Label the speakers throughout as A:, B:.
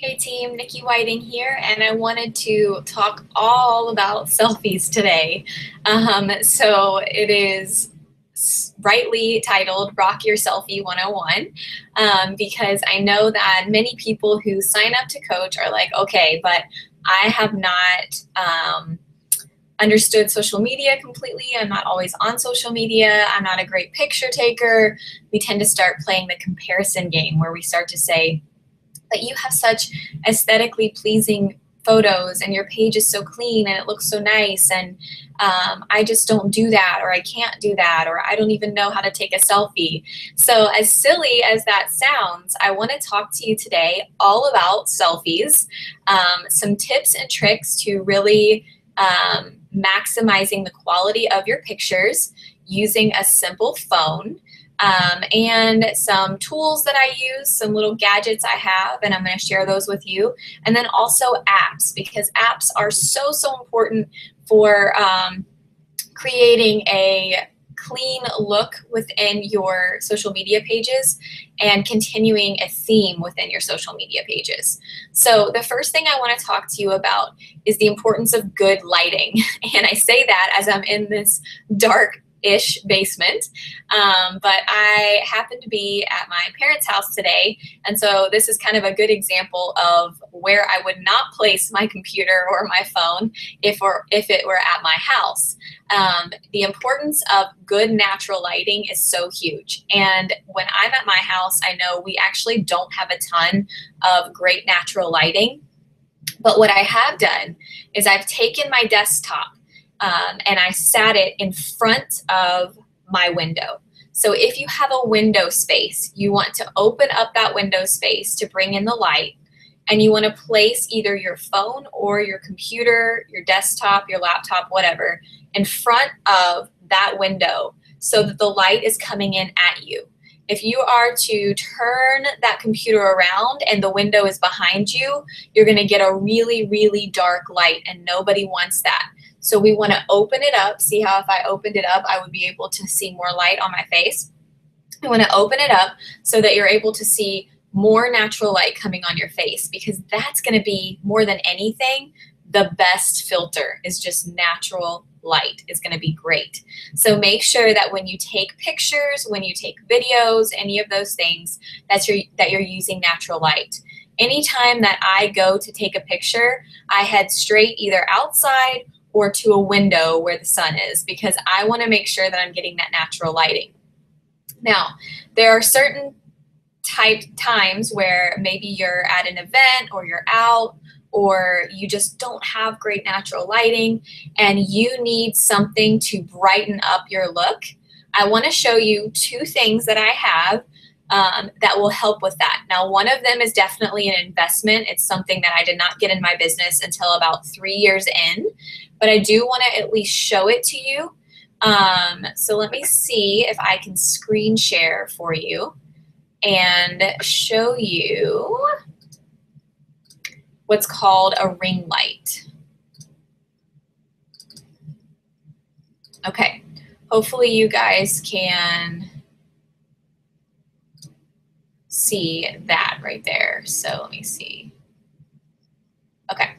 A: Hey team, Nikki Whiting here, and I wanted to talk all about selfies today. So it is rightly titled Rock Your Selfie 101, because I know that many people who sign up to coach are like, okay, but I have not understood social media completely. I'm not always on social media. I'm not a great picture taker. We tend to start playing the comparison game where we start to say, but you have such aesthetically pleasing photos and your page is so clean and it looks so nice, and I just don't do that, or I can't do that, or I don't even know how to take a selfie. So as silly as that sounds, I want to talk to you today all about selfies, some tips and tricks to really maximizing the quality of your pictures using a simple phone, and some tools that I use, some little gadgets I have, and I'm going to share those with you. And then also apps, because apps are so, so important for creating a clean look within your social media pages and continuing a theme within your social media pages. So the first thing I want to talk to you about is the importance of good lighting. And I say that as I'm in this dark-ish basement, but I happen to be at my parents' house today, and so this is kind of a good example of where I would not place my computer or my phone if it were at my house. The importance of good natural lighting is so huge, and when I'm at my house, I know we actually don't have a ton of great natural lighting, but what I have done is I've taken my desktop and I sat it in front of my window. So if you have a window space, you want to open up that window space to bring in the light, and you want to place either your phone or your computer, your desktop, your laptop, whatever, in front of that window so that the light is coming in at you. If you are to turn that computer around and the window is behind you, you're going to get a really, really dark light, and nobody wants that. So we want to open it up. See how if I opened it up, I would be able to see more light on my face? I want to open it up so that you're able to see more natural light coming on your face, because that's going to be, more than anything, the best filter is just natural light is going to be great. So make sure that when you take pictures, when you take videos, any of those things, that you're using natural light. Anytime that I go to take a picture, I head straight either outside or to a window where the sun is, because I want to make sure that I'm getting that natural lighting. Now, there are certain times where maybe you're at an event or you're out, or you just don't have great natural lighting and you need something to brighten up your look. I want to show you two things that I have that will help with that. Now, one of them is definitely an investment. It's something that I did not get in my business until about 3 years in, but I do want to at least show it to you. So let me see if I can screen share for you and show you what's called a ring light. Okay, hopefully you guys can see that right there. So let me see. Okay.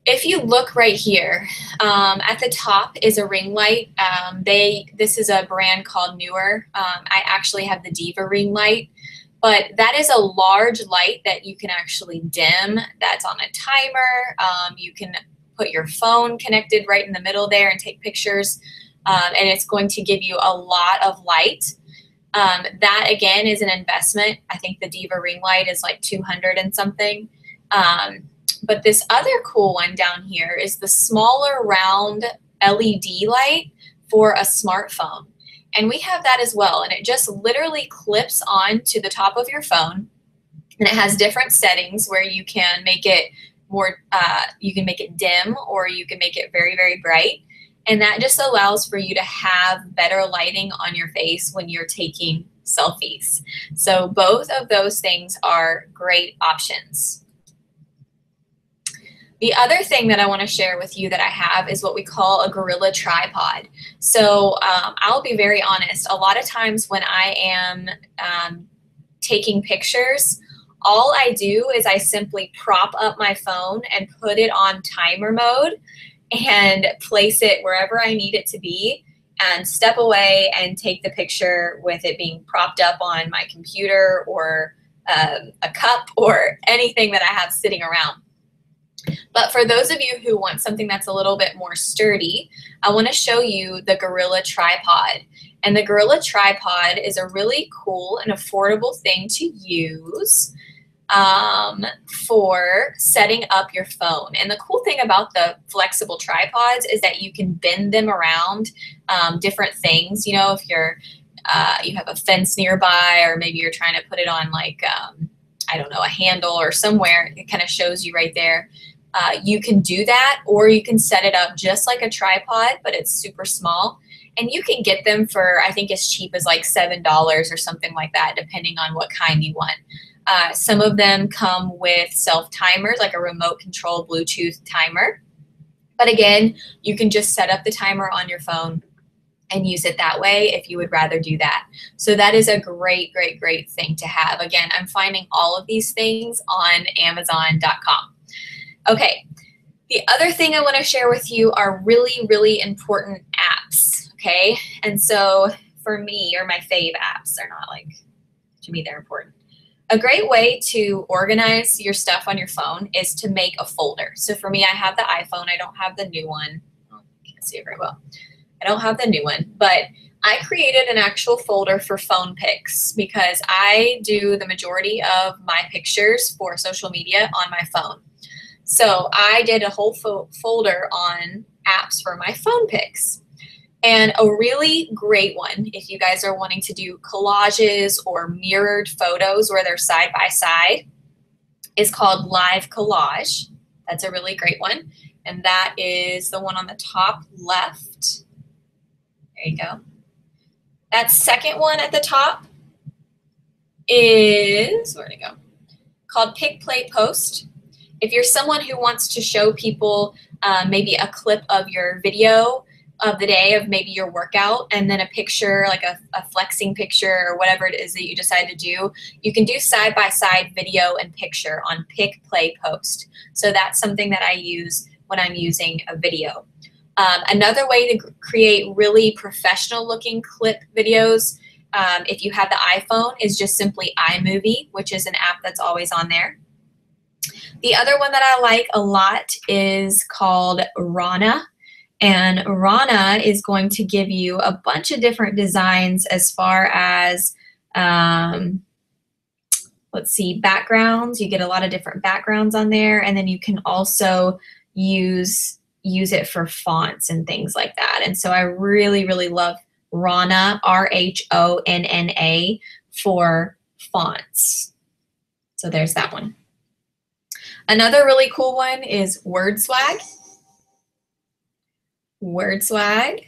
A: If you look right here, at the top is a ring light. This is a brand called Newer. I actually have the Diva ring light, but that is a large light that you can actually dim. That's on a timer. You can put your phone connected right in the middle there and take pictures, and it's going to give you a lot of light. That again is an investment. I think the Diva ring light is like 200 and something. But this other cool one down here is the smaller round LED light for a smartphone. And we have that as well. And it just literally clips on to the top of your phone. And it has different settings where you can make it more, you can make it dim, or you can make it very, very bright. And that just allows for you to have better lighting on your face when you're taking selfies. So both of those things are great options. The other thing that I want to share with you that I have is what we call a gorilla tripod. So I'll be very honest, a lot of times when I am taking pictures, all I do is I simply prop up my phone and put it on timer mode and place it wherever I need it to be and step away and take the picture with it being propped up on my computer or a cup or anything that I have sitting around. But for those of you who want something that's a little bit more sturdy, I want to show you the Gorilla Tripod. And the Gorilla Tripod is a really cool and affordable thing to use for setting up your phone. And the cool thing about the flexible tripods is that you can bend them around different things. You know, if you're you have a fence nearby, or maybe you're trying to put it on like I don't know, a handle or somewhere, it kind of shows you right there. You can do that, or you can set it up just like a tripod, but it's super small. And you can get them for, I think, as cheap as like $7 or something like that, depending on what kind you want. Some of them come with self-timers, like a remote control Bluetooth timer. But again, you can just set up the timer on your phone and use it that way if you would rather do that. So that is a great, great, great thing to have. Again, I'm finding all of these things on Amazon.com. Okay, the other thing I want to share with you are really, really important apps, okay? And so for me, or my fave apps, they're not like, to me, they're important. A great way to organize your stuff on your phone is to make a folder. So for me, I have the iPhone. I don't have the new one. Oh, I can't see it very well. I don't have the new one, but I created an actual folder for phone pics because I do the majority of my pictures for social media on my phone. So I did a whole folder on apps for my phone pics. And a really great one, if you guys are wanting to do collages or mirrored photos where they're side by side, is called Live Collage. That's a really great one. And that is the one on the top left. There you go. That second one at the top is, where'd it go? Called Pick, Play, Post. If you're someone who wants to show people maybe a clip of your video of the day of maybe your workout and then a picture, like a flexing picture or whatever it is that you decide to do, you can do side-by-side video and picture on Pick, Play, Post. So that's something that I use when I'm using a video. Another way to create really professional looking clip videos, if you have the iPhone, is just simply iMovie, which is an app that's always on there. The other one that I like a lot is called Rana. And Rana is going to give you a bunch of different designs as far as, let's see, backgrounds. You get a lot of different backgrounds on there. And then you can also use it for fonts and things like that. And so I really, really love Rana, R-H-O-N-N-A, for fonts. So there's that one. Another really cool one is WordSwag. WordSwag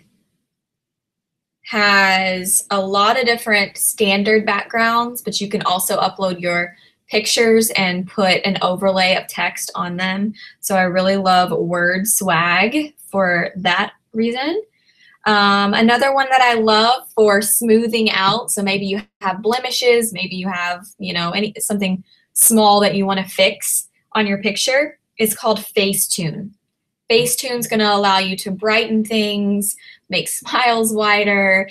A: has a lot of different standard backgrounds, but you can also upload your pictures and put an overlay of text on them. So I really love WordSwag for that reason. Another one that I love for smoothing out, so maybe you have blemishes, maybe you have, you know, something small that you want to fix on your picture, is called Facetune. Facetune's going to allow you to brighten things, make smiles wider,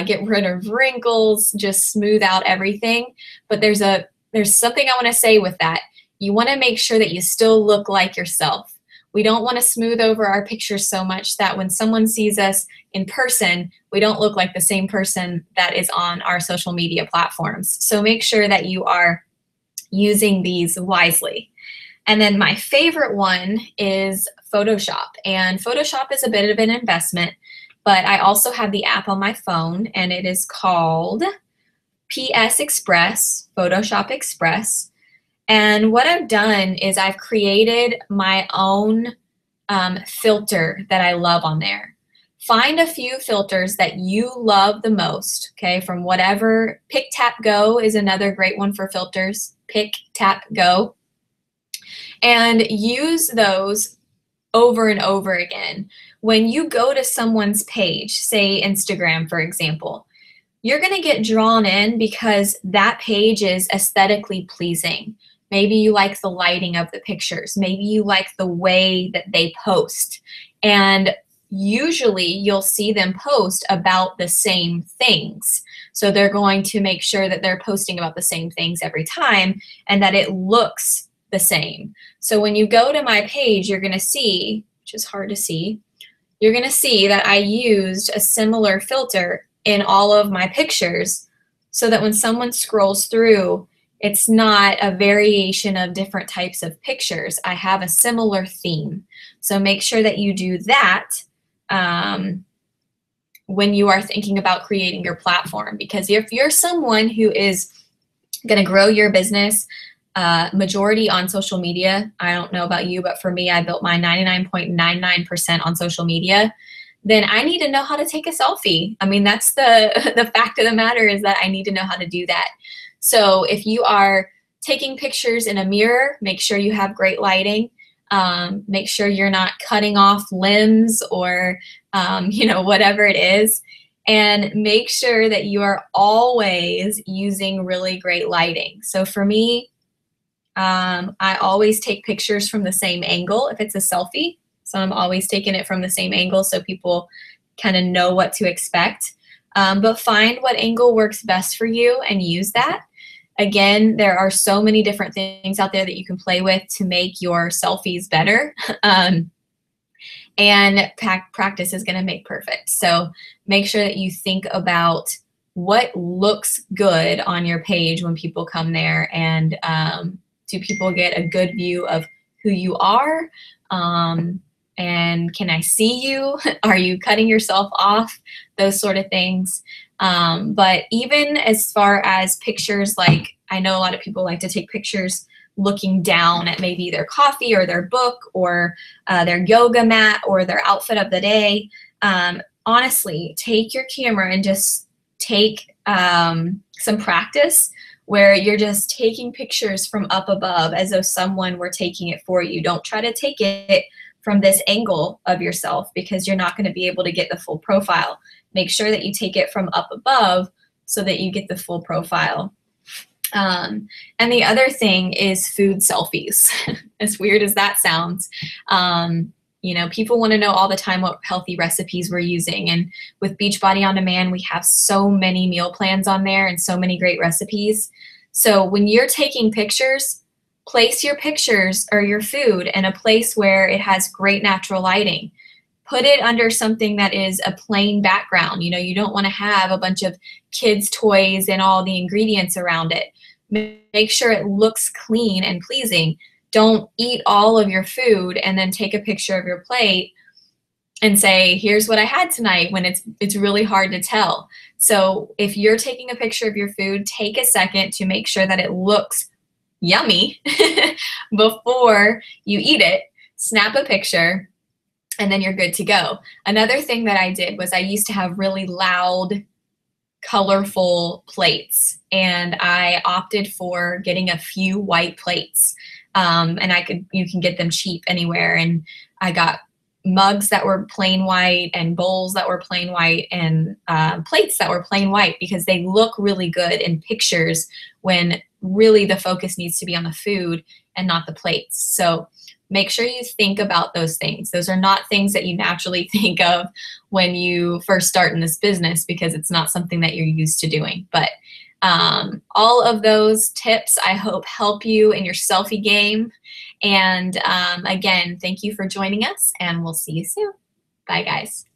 A: get rid of wrinkles, just smooth out everything. But there's something I want to say with that. You want to make sure that you still look like yourself. We don't want to smooth over our pictures so much that when someone sees us in person, we don't look like the same person that is on our social media platforms. So make sure that you are using these wisely. And then my favorite one is Photoshop. And Photoshop is a bit of an investment, but I also have the app on my phone, and it is called PS Express, Photoshop Express. And what I've done is I've created my own filter that I love on there. Find a few filters that you love the most, okay, from whatever. Pick, Tap, Go is another great one for filters. Pick, Tap, Go. And use those over and over again. When you go to someone's page, say Instagram, for example, you're going to get drawn in because that page is aesthetically pleasing. Maybe you like the lighting of the pictures. Maybe you like the way that they post. And usually you'll see them post about the same things. So they're going to make sure that they're posting about the same things every time and that it looks the same. So when you go to my page, you're going to see, which is hard to see, you're going to see that I used a similar filter in all of my pictures so that when someone scrolls through, it's not a variation of different types of pictures. I have a similar theme. So make sure that you do that when you are thinking about creating your platform. Because if you're someone who is going to grow your business majority on social media, I don't know about you, but for me, I built my 99.99% on social media, then I need to know how to take a selfie. I mean, that's the fact of the matter, is that I need to know how to do that. So if you are taking pictures in a mirror, make sure you have great lighting. Make sure you're not cutting off limbs or, whatever it is. And make sure that you are always using really great lighting. So for me, I always take pictures from the same angle if it's a selfie. So I'm always taking it from the same angle so people kind of know what to expect. But find what angle works best for you and use that. Again, there are so many different things out there that you can play with to make your selfies better. And practice is going to make perfect. So make sure that you think about what looks good on your page when people come there, and do people get a good view of who you are? And can I see you? Are you cutting yourself off? Those sort of things. But even as far as pictures, like I know a lot of people like to take pictures looking down at maybe their coffee or their book or their yoga mat or their outfit of the day. Honestly, take your camera and just take some practice where you're just taking pictures from up above as though someone were taking it for you. Don't try to take it from this angle of yourself because you're not going to be able to get the full profile. Make sure that you take it from up above so that you get the full profile. And the other thing is food selfies. As weird as that sounds, people want to know all the time what healthy recipes we're using. And with Beachbody On Demand, we have so many meal plans on there and so many great recipes. So when you're taking pictures, place your pictures or your food in a place where it has great natural lighting. Put it under something that is a plain background. You don't want to have a bunch of kids' toys and all the ingredients around it. Make sure it looks clean and pleasing. Don't eat all of your food and then take a picture of your plate and say, here's what I had tonight, when it's really hard to tell. So if you're taking a picture of your food, take a second to make sure that it looks yummy before you eat it. Snap a picture, and then you're good to go. Another thing that I did was I used to have really loud, colorful plates, and I opted for getting a few white plates. And you can get them cheap anywhere. And I got mugs that were plain white and bowls that were plain white and plates that were plain white because they look really good in pictures when really the focus needs to be on the food and not the plates. So make sure you think about those things. Those are not things that you naturally think of when you first start in this business because it's not something that you're used to doing. But all of those tips, I hope, help you in your selfie game. And again, thank you for joining us, and we'll see you soon. Bye, guys.